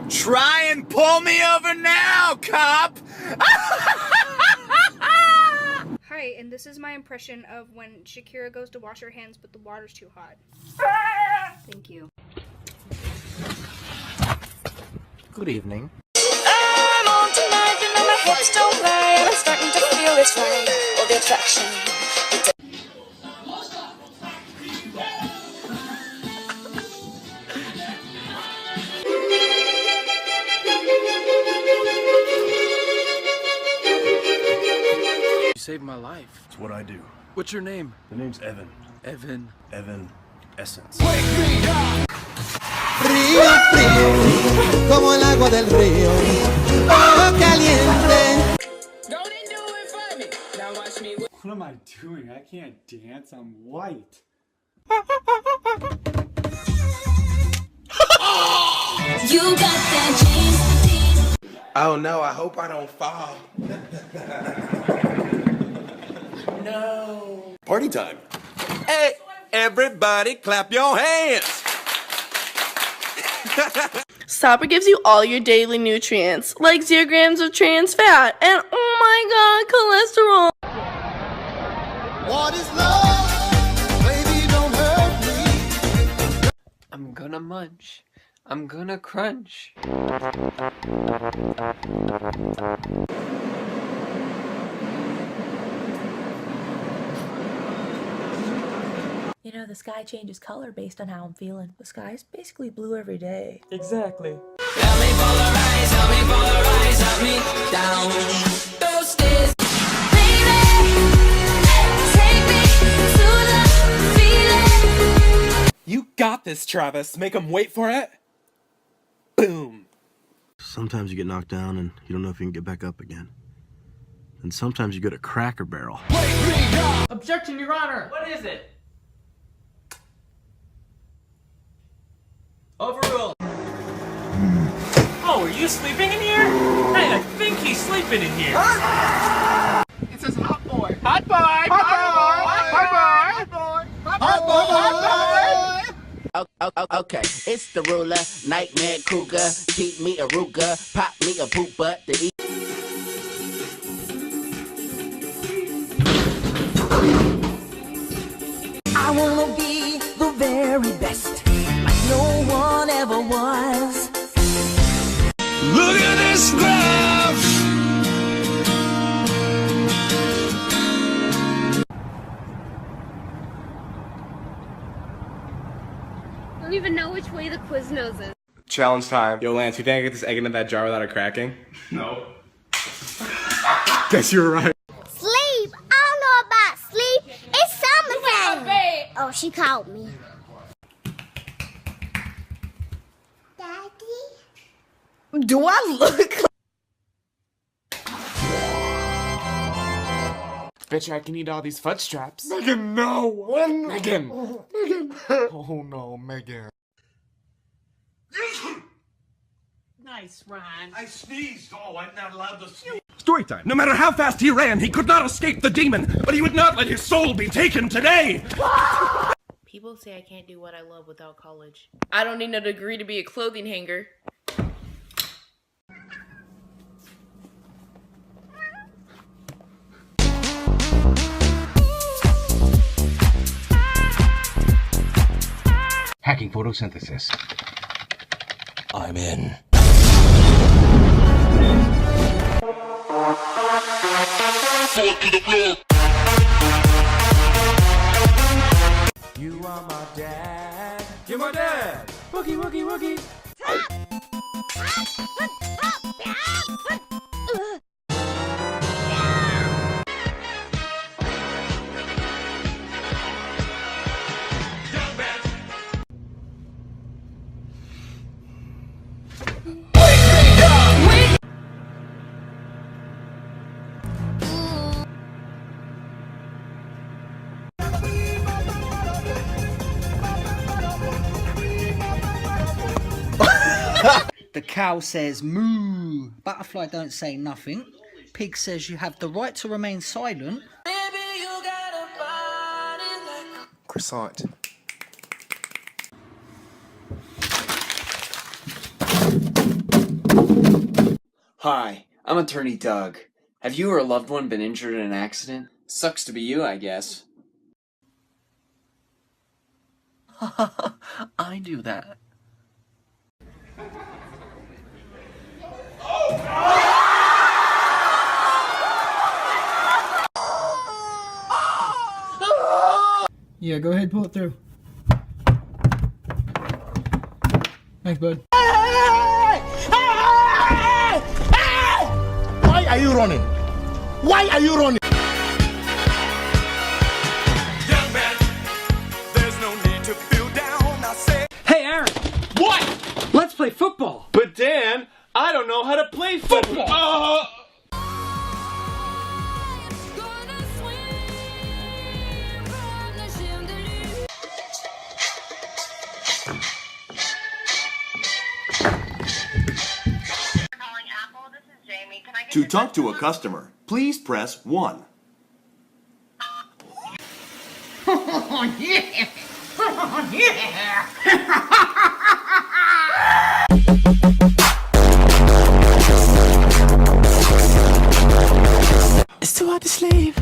Try and pull me over now, cop! Hi, and this is my impression of when Shakira goes to wash her hands but the water's too hot. Thank you. Good evening. I'm on tonight, you know my hips don't lie, and I'm starting to feel it's right. All the attraction. You saved my life. It's what I do. What's your name? The name's Evan. Evan. Evan Essence. Frío, frío, como el agua del río. Oh, caliente. What am I doing? I can't dance. I'm white. You got that jeans. Oh no, I hope I don't fall. No. Party time. Hey, everybody clap your hands. Stopper gives you all your daily nutrients, like 0 grams of trans fat, and oh my god, cholesterol. What is love? Baby, don't hurt me. I'm gonna munch. I'm gonna crunch. You know, the sky changes color based on how I'm feeling. The sky's basically blue every day. Exactly. Help me polarize, help me down those stairs. Baby, take me to the feeling. You got this, Travis. Make him wait for it. Boom. Sometimes you get knocked down and you don't know if you can get back up again. And sometimes you go to Cracker Barrel. Objection, Your Honor. What is it? Overruled. Oh, are you sleeping in here? Hey, I think he's sleeping in here. It says hot boy. Hot boy! Hot boy! Hot boy! Hot boy. Okay, it's the ruler, nightmare cougar, keep me a Ruger, pop me a poop butt to eat. I wanna be the very best, like no one ever was. Look at this graph! I don't even know which way the Quiznos is. Challenge time. Yo, Lance, you think I can get this egg into that jar without it cracking? No. Guess you're right. Sleep. I don't know about sleep. It's summertime. Oh, she called me. Daddy? Do I look like... Bet you I can eat all these fudge straps. Megan, no! Megan! Megan! Oh no, Megan. Nice, Ron. I sneezed. Oh, I'm not allowed to sneeze. Story time. No matter how fast he ran, he could not escape the demon, but he would not let his soul be taken today! People say I can't do what I love without college. I don't need no degree to be a clothing hanger. Hacking photosynthesis. I'm in. You are my dad. You're my dad! Woogie, woogie, woogie! The cow says moo, butterfly don't say nothing, pig says you have the right to remain silent. Croissant. Hi, I'm attorney Doug. Have you or a loved one been injured in an accident? Sucks to be you, I guess. I do that. Yeah, go ahead, pull it through. Thanks, bud. Why are you running? Why are you running? Young man, there's no need to feel down. I say, Hey, Aaron, what? let's play football. But Dan, I don't know how to play football. To talk to a customer, please press 1. Oh, yeah! Oh, yeah! It's too hard to sleep.